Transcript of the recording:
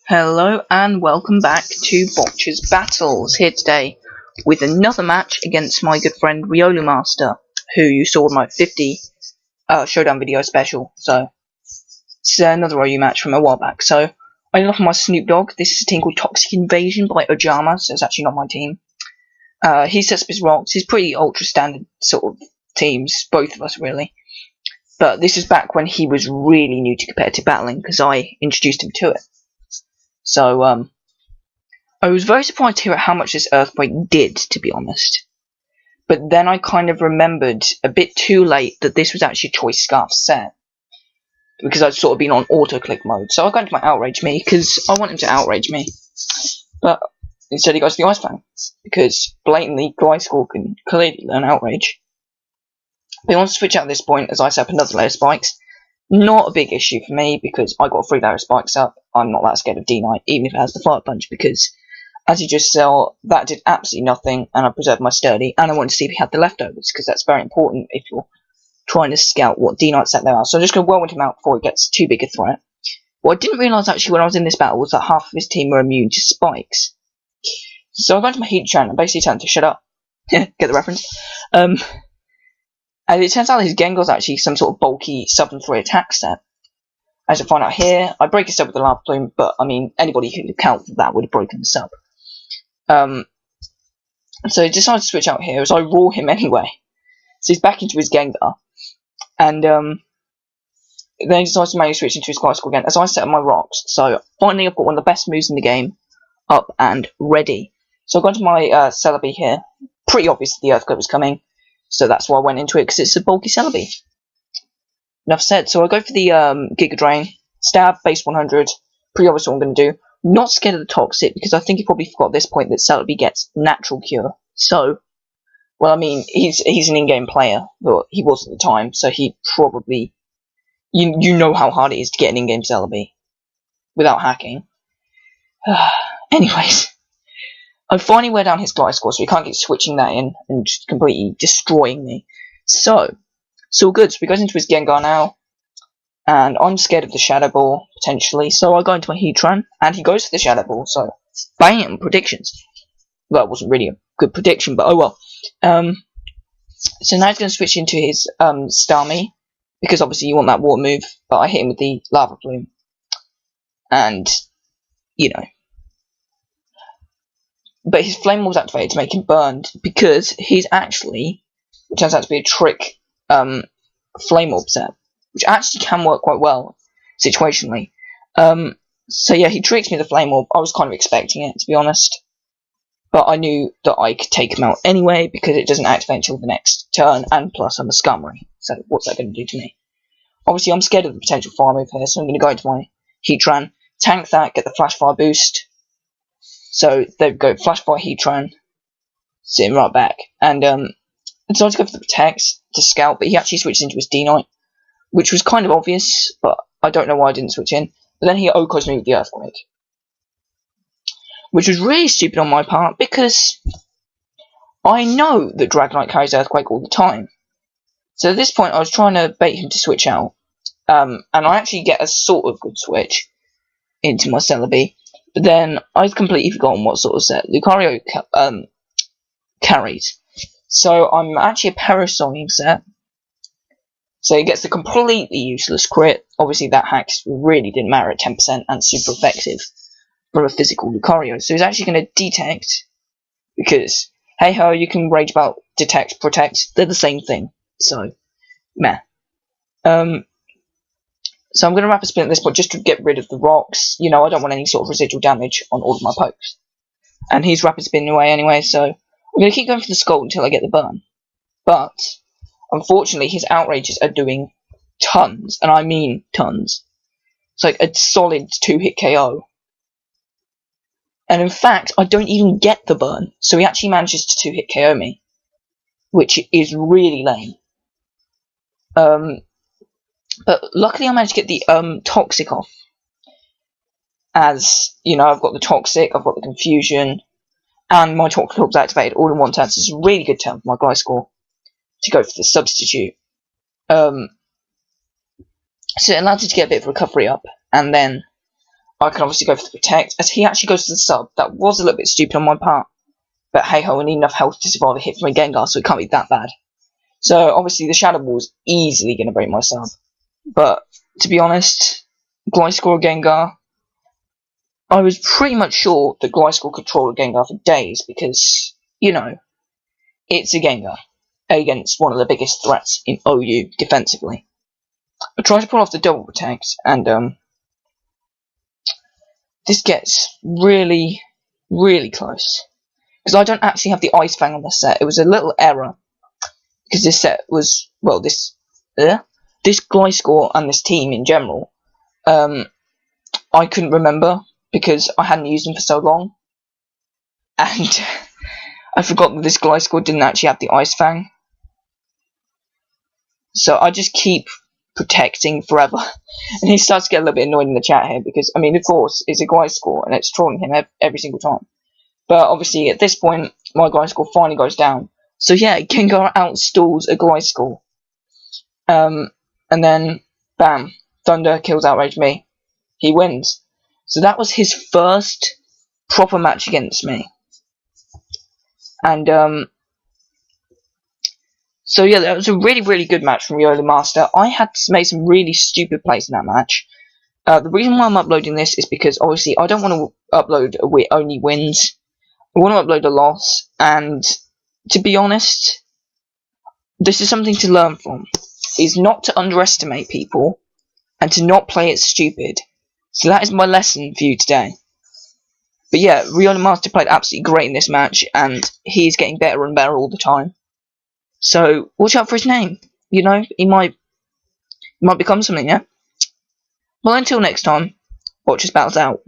Hello and welcome back to BocciasBattles, here today with another match against my good friend Riolu Master, who you saw in my 50 Showdown video special. So it's another OU match from a while back. So I love my Snoop Dogg. This is a team called Toxic Invasion by Ojama, so it's actually not my team. He sets up his rocks. He's pretty ultra standard sort of teams, both of us really. But this is back when he was really new to competitive battling, because I introduced him to it. So, I was very surprised to hear how much this earthquake did, to be honest. But then I kind of remembered a bit too late that this was actually a choice scarf set. Because I'd sort of been on auto-click mode. So I got into my outrage me, because I want him to outrage me. But instead he goes to the Ice Fang. Because blatantly, Gliscor can clearly learn outrage. But he wants to switch out at this point as I set up another layer of spikes. Not a big issue for me, because I got 3 layer of spikes up. I'm not that scared of D-Knight, even if it has the Fire Punch, because, as you just saw, that did absolutely nothing, and I preserved my sturdy, and I wanted to see if he had the leftovers, because that's very important if you're trying to scout what D-Knight set there are. So I'm just going to whirlwind him out before he gets too big a threat. What I didn't realise, actually, when I was in this battle, was that half of his team were immune to spikes. So I went to my Heatran and basically told him to shut up. Get the reference? And it turns out that his Gengar's actually some sort of bulky sub and 3 attack set. As you'll find out here, I break his sub with the Lava Plume, but I mean, anybody who could account for that would have broken the sub. So he decides to switch out here as I roar him anyway. So he's back into his Gengar. And then he decides to manually switch into his Gliscor again as I set up my rocks. So finally I've got one of the best moves in the game up and ready. So I've gone to my Celebi here. Pretty obvious that the Earthquake was coming. So that's why I went into it, because it's a bulky Celebi. Enough said. So I go for the Giga Drain, stab, base 100. Pretty obvious what I'm going to do. Not scared of the Toxic, because I think he probably forgot at this point that Celebi gets natural cure. So, well, I mean, he's an in-game player, but he was at the time, so he probably, you know how hard it is to get an in-game Celebi without hacking. Anyways. I finally wear down his Gliscor, so he can't get switching that in and just completely destroying me. So, it's all good. So he goes into his Gengar now, and I'm scared of the Shadow Ball, potentially, so I go into my Heatran, and he goes for the Shadow Ball, so, bam, predictions. Well, it wasn't really a good prediction, but oh well. So now he's going to switch into his Starmie, because obviously you want that water move, but I hit him with the Lava Plume. And, you know. But his Flame Orb was activated to make him burned, because he's actually, it turns out to be a trick Flame Orb set, which actually can work quite well, situationally. So yeah, he tricks me with the Flame Orb. I was kind of expecting it, to be honest. But I knew that I could take him out anyway, because it doesn't activate until the next turn, and plus I'm a Scummery, so what's that going to do to me? Obviously I'm scared of the potential fire move here, so I'm going to go into my Heatran, tank that, get the Flash Fire boost. So there we go, Flash Fire Heatran, sitting right back, and I decided to go for the Protects to scout, but he actually switched into his D-Knight, which was kind of obvious, but I don't know why I didn't switch in. But then he OHKOs me with the Earthquake, which was really stupid on my part, because I know that Dragonite carries Earthquake all the time. So at this point I was trying to bait him to switch out, and I actually get a sort of good switch into my Celebi. But then I've completely forgotten what sort of set Lucario carries. So I'm actually a Parasol set. So he gets a completely useless crit. Obviously that hack really didn't matter at 10% and super effective for a physical Lucario. So he's actually going to detect, because hey ho, you can rage about detect, protect, they're the same thing. So meh. So I'm going to Rapid Spin at this point just to get rid of the rocks. You know, I don't want any sort of residual damage on all of my pokes. And he's Rapid Spinning away anyway, so I'm going to keep going for the Scald until I get the burn. But, unfortunately, his outrages are doing tons, and I mean tons. It's like a solid 2-hit KO. And in fact, I don't even get the burn, so he actually manages to 2-hit KO me. Which is really lame. But luckily I managed to get the Toxic off. As, you know, I've got the Toxic, I've got the Confusion, and my Toxic Orb's activated all in one turn, so it's a really good turn for my Gliscor to go for the substitute. So it allows you to get a bit of recovery up, and then I can obviously go for the protect, as he actually goes to the sub. That was a little bit stupid on my part. But hey ho, I need enough health to survive a hit from a Gengar, so it can't be that bad. So obviously the Shadow Ball is easily going to break my sub. But to be honest, Gliscor or Gengar, I was pretty much sure that Gliscor could troll a Gengar for days because, you know, it's a Gengar against one of the biggest threats in OU defensively. I tried to pull off the double protect, and this gets really, really close. Because I don't actually have the Ice Fang on the set. It was a little error. Because this set was, well, this Gliscor and this team in general, I couldn't remember because I hadn't used them for so long. And I forgot that this Gliscor didn't actually have the Ice Fang. So I just keep protecting forever. And he starts to get a little bit annoyed in the chat here because, I mean, of course, it's a Gliscor and it's trolling him every single time. But obviously, at this point, my Gliscor finally goes down. So yeah, Gengar outstalls a Gliscor. And then, bam, Thunder kills Outrage me. He wins. So that was his first proper match against me. And, so yeah, that was a really, really good match from Riolu Master. I had made some really stupid plays in that match. The reason why I'm uploading this is because, obviously, I don't want to upload only wins. I want to upload a loss, and to be honest, this is something to learn from, is not to underestimate people, and to not play it stupid. So that is my lesson for you today. But yeah, Riolu Master played absolutely great in this match, and he is getting better and better all the time. So, watch out for his name. You know, he might become something, yeah? Well, until next time, BocciasBattles out.